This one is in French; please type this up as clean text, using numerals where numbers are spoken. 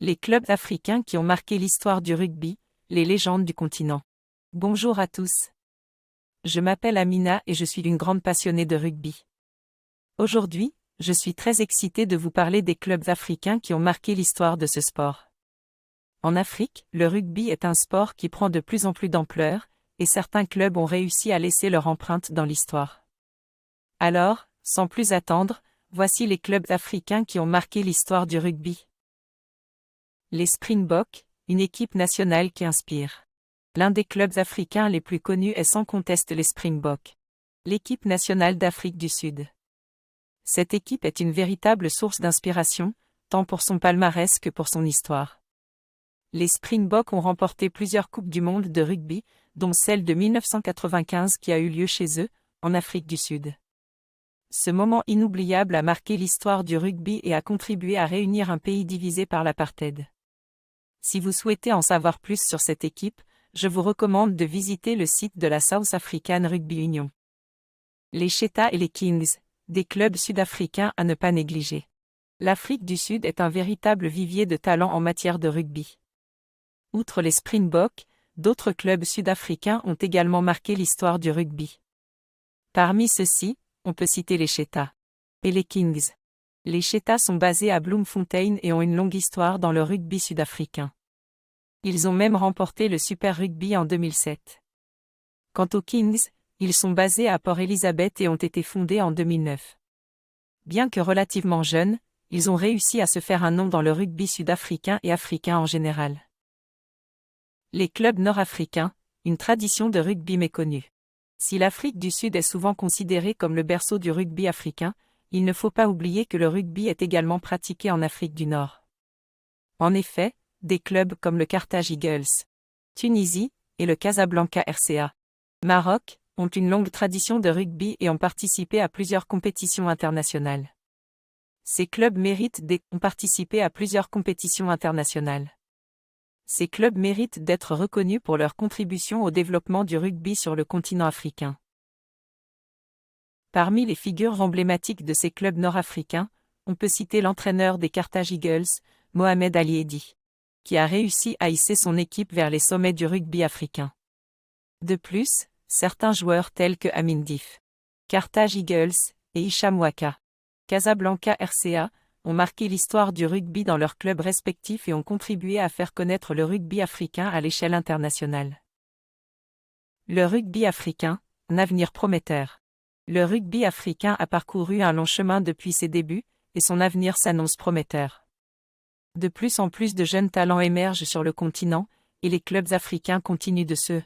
Les clubs africains qui ont marqué l'histoire du rugby, les légendes du continent. Bonjour à tous. Je m'appelle Amina et je suis une grande passionnée de rugby. Aujourd'hui, je suis très excitée de vous parler des clubs africains qui ont marqué l'histoire de ce sport. En Afrique, le rugby est un sport qui prend de plus en plus d'ampleur, et certains clubs ont réussi à laisser leur empreinte dans l'histoire. Alors, sans plus attendre, voici les clubs africains qui ont marqué l'histoire du rugby. Les Springboks, une équipe nationale qui inspire. L'un des clubs africains les plus connus est sans conteste les Springboks. L'équipe nationale d'Afrique du Sud. Cette équipe est une véritable source d'inspiration, tant pour son palmarès que pour son histoire. Les Springboks ont remporté plusieurs Coupes du monde de rugby, dont celle de 1995 qui a eu lieu chez eux, en Afrique du Sud. Ce moment inoubliable a marqué l'histoire du rugby et a contribué à réunir un pays divisé par l'apartheid. Si vous souhaitez en savoir plus sur cette équipe, je vous recommande de visiter le site de la South African Rugby Union. Les Cheetahs et les Kings, des clubs sud-africains à ne pas négliger. L'Afrique du Sud est un véritable vivier de talent en matière de rugby. Outre les Springboks, d'autres clubs sud-africains ont également marqué l'histoire du rugby. Parmi ceux-ci, on peut citer les Cheetahs et les Kings. Les Cheetahs sont basés à Bloemfontein et ont une longue histoire dans le rugby sud-africain. Ils ont même remporté le Super Rugby en 2007. Quant aux Kings, ils sont basés à Port Elizabeth et ont été fondés en 2009. Bien que relativement jeunes, ils ont réussi à se faire un nom dans le rugby sud-africain et africain en général. Les clubs nord-africains, une tradition de rugby méconnue. Si l'Afrique du Sud est souvent considérée comme le berceau du rugby africain, il ne faut pas oublier que le rugby est également pratiqué en Afrique du Nord. En effet, des clubs comme le Carthage Eagles, Tunisie, et le Casablanca RCA, Maroc, ont une longue tradition de rugby et ont participé à plusieurs compétitions internationales. Ces clubs ont participé à plusieurs compétitions internationales. Ces clubs méritent d'être reconnus pour leur contribution au développement du rugby sur le continent africain. Parmi les figures emblématiques de ces clubs nord-africains, on peut citer l'entraîneur des Carthage Eagles, Mohamed Ali Eddi, qui a réussi à hisser son équipe vers les sommets du rugby africain. De plus, certains joueurs tels que Amin Dif, Carthage Eagles, et Hicham Waka, Casablanca RCA, ont marqué l'histoire du rugby dans leurs clubs respectifs et ont contribué à faire connaître le rugby africain à l'échelle internationale. Le rugby africain, un avenir prometteur. Le rugby africain a parcouru un long chemin depuis ses débuts, et son avenir s'annonce prometteur. De plus en plus de jeunes talents émergent sur le continent, et les clubs africains continuent de se